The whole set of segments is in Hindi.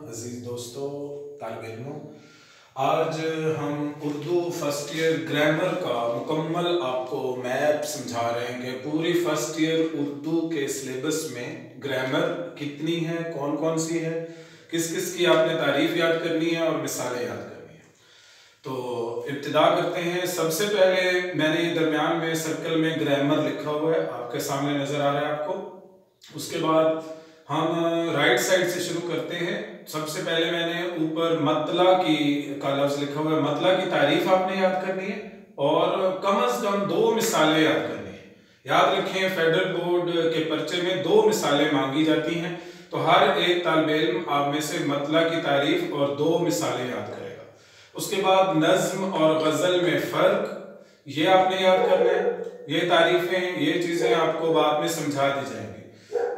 अजीज दोस्तों, तालिब इल्मों, आज हम उर्दू फर्स्ट ईयर ग्रामर का मुकम्मल आपको मैप समझा रहे हैं कि पूरी फर्स्ट ईयर उर्दू के सिलेबस में ग्रामर कितनी है, कौन कौन सी है, किस किस की आपने तारीफ याद करनी है और मिसालें याद करनी है। तो इब्तिदा करते हैं। सबसे पहले मैंने ये दरमियान में सर्कल में ग्रामर लिखा हुआ है, आपके सामने नजर आ रहा है आपको। उसके बाद हम राइट साइड से शुरू करते हैं। सबसे पहले मैंने ऊपर मतला का लफ्ज लिखा हुआ है। मतला की तारीफ आपने याद करनी है और कम से कम 2 मिसालें याद करनी है। याद रखें, फेडरल बोर्ड के पर्चे में 2 मिसालें मांगी जाती हैं, तो हर एक तालिब इल्म आप में से मतला की तारीफ और 2 मिसालें याद करेगा। उसके बाद नज्म और गजल में फर्क, ये आपने याद करना है। ये तारीफें, ये चीजें आपको बाद में समझा दी जाएंगी।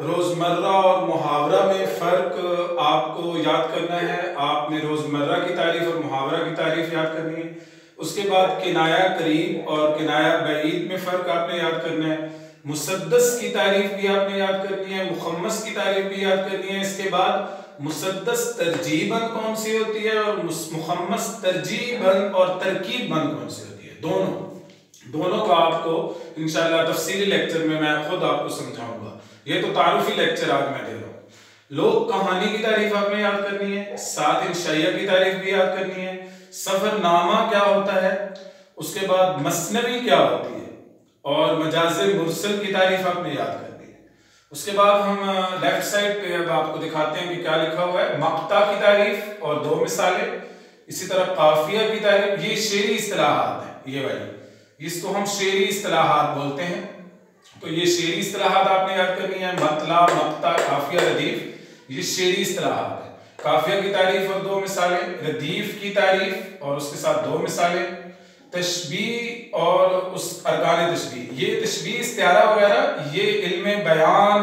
रोजमर्रा और मुहावरा में फर्क आपको याद करना है। आपने रोजमर्रा की तारीफ और मुहावरा की तारीफ याद करनी है। उसके बाद किनाया करीब और किनाया बईद में फर्क आपने याद करना है। मुसद्दस की तारीफ भी आपने याद करनी है, मुखम्मस की तारीफ भी याद करनी है। इसके बाद मुसद्दस तरजीबन कौन सी होती है और मुखम्मस तरजीबन और तरकीबन कौन सी होती है। दोनों का आपको इंशाल्लाह तफसीली लेक्चर में मैं खुद आपको समझाऊंगा। ये तो तारुफी लेक्चर आज मैं दे रहा हूँ। लोक कहानी की तारीफ आपने याद करनी है, साथ इंशाइया की तारीफ भी याद करनी है। सफरनामा क्या होता है, उसके बाद मसनवी क्या होती है और मजाज़े मुरसल की तारीफ आपने याद करनी है। उसके बाद हम लेफ्ट साइड पे अब आपको दिखाते हैं कि क्या लिखा हुआ है। मक्ता की तारीफ और 2 मिसालें। इसी तरह काफिया की तारीफ, ये शेरी इस्तिलाहात है, ये वाली, इसको हम शेरी इस्तिलाहात बोलते हैं। तो ये शेरी इस्तिलाहात आपने याद करनी है। मतला, मक्ता, काफिया, रदीफ, ये शेरी इस्तिलाहात है। काफिया की तारीफ और 2 मिसालें, रदीफ की तारीफ और उसके साथ 2 मिसालें, तशबीह और उस अरकान तशबीह, ये तशबीह, इस्तिआरा वगैरह ये इल्म बयान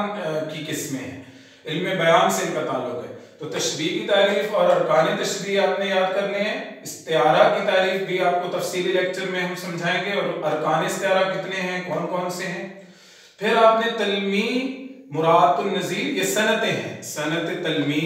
की किस्में हैं, इल्म बयान से इनका ताल्लुक है। तो तशबीह की तारीफ और अरकान तशबीह आपने याद करने हैं। इस्तिआरा की तारीफ भी आपको तफसीली लेक्चर में हम समझाएंगे और अरकान इस्तिआरा कितने हैं, कौन कौन से हैं। फिर आपने तलमी, मुरातुन नज़ीर, ये सनतें हैं, सनत तलमी,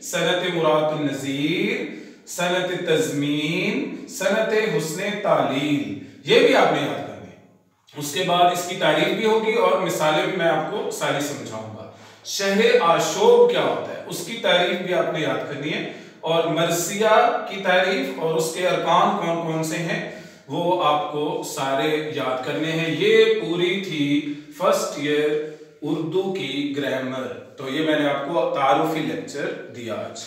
सनत मुरातुन नज़ीर, सनत तज़मीन, सनत हुस्ने तालील, ये भी आपने याद करनी है। उसके बाद इसकी तारीफ भी होगी और मिसालें भी मैं आपको सारी समझाऊंगा। शहर आशोब क्या होता है, उसकी तारीफ भी आपने याद करनी है और मरसिया की तारीफ और उसके अरकान कौन कौन से हैं वो आपको सारे याद करने हैं। ये पूरी थी फर्स्ट ईयर उर्दू की ग्रामर। तो ये मैंने आपको तारुफी लेक्चर दिया आज।